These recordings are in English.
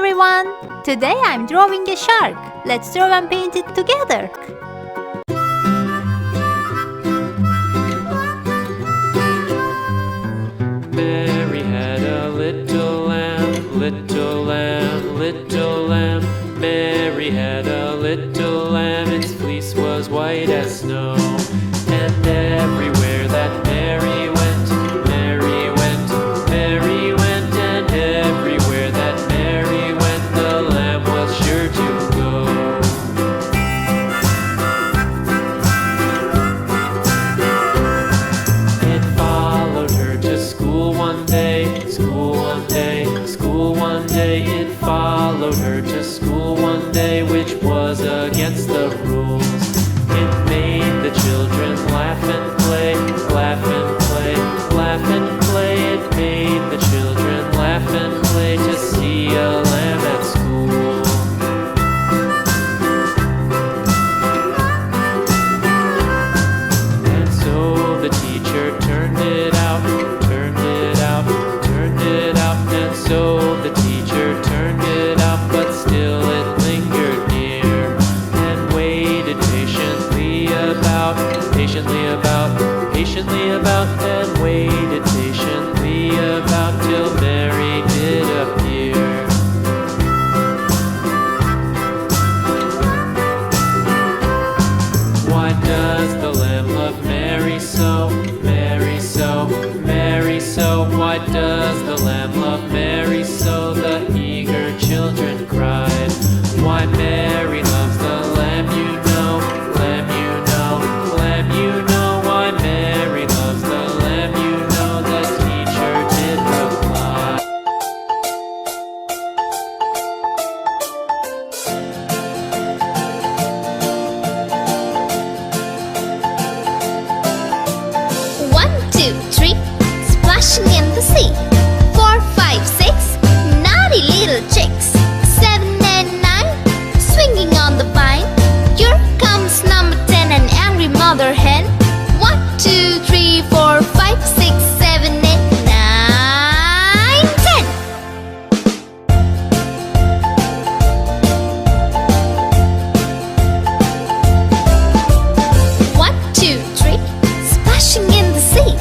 everyone! Today I'm drawing a shark. Let's draw and paint it together. Mary had a little lamb, little lamb, little lamb. Mary had a little lamb, its fleece was white as snow. And everywhere that Mary went, Mary went, Mary went. And everywhere that Mary went, the lamb was sure to go. It followed her to school one day, school one day, school one day. It followed her to school one day, which was against the rules. It made the children laugh and play, laugh and play, laugh and play. It made the children laugh and play to see a lamb at school. And so the teacher turned it out, turned it out, turned it out. And so the teacher turned it out, but still it lingered near and waited patiently about, patiently about, patiently about, and waited patiently about till Mary did appear. Why does the lamb love Mary so, Mary so, Mary so? Why does the lamb love Mary so? The eager children cried. Why Mary loves the lamb, you know, lamb, you know, lamb, you know. Why Mary loves the lamb, you know, the teacher did reply. One, two, three, splashing in the sea. 4, 5, 6, naughty little chicks. 7 and 9, swinging on the vine. Here comes number 10, an angry mother hen. 1, 2, 3, 4, 5, 6, 7, 8, 9, 10. One, two, three, splashing in the sea.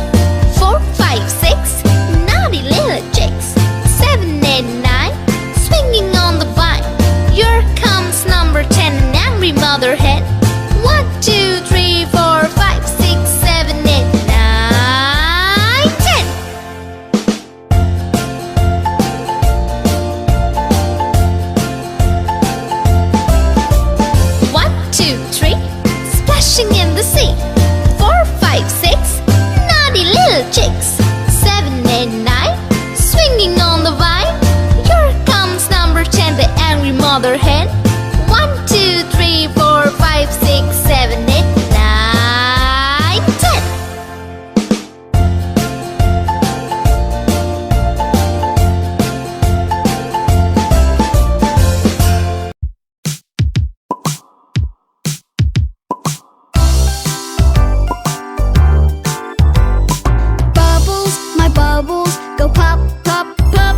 4, 5, 6, naughty little chicks. 7, 8, 9, swinging on the vine. Here comes number 10, an angry mother hen. 1, 2, 3, 4, 5, 6, 7, 8, 9, 10. One, two, three, splashing in the sea. 4, 5, 6, naughty little chicks. 7, 8, 9, swinging on the vine. Here comes number 10, the angry mother hen. 1, 2, 3, 4, 5, 6, 7, 8, 9, 10. Bubbles, my bubbles, go pop, pop, pop.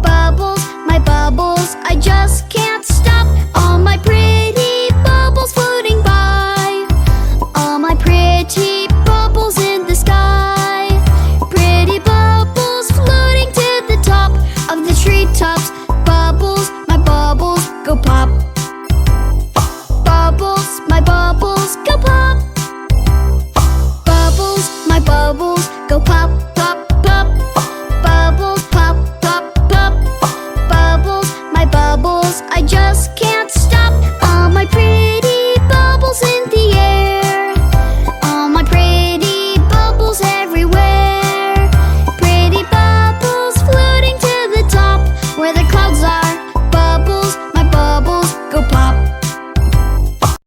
Bubbles, my bubbles, I just can't stop. All my pretty bubbles floating by. All my pretty bubbles in the sky. Pretty bubbles floating to the top of the treetops. Bubbles, my bubbles, go pop. Bubbles, my bubbles, go pop. Bubbles, my bubbles, go pop, pop, pop. Bubbles, pop, pop, pop. Bubbles, my bubbles, I just can't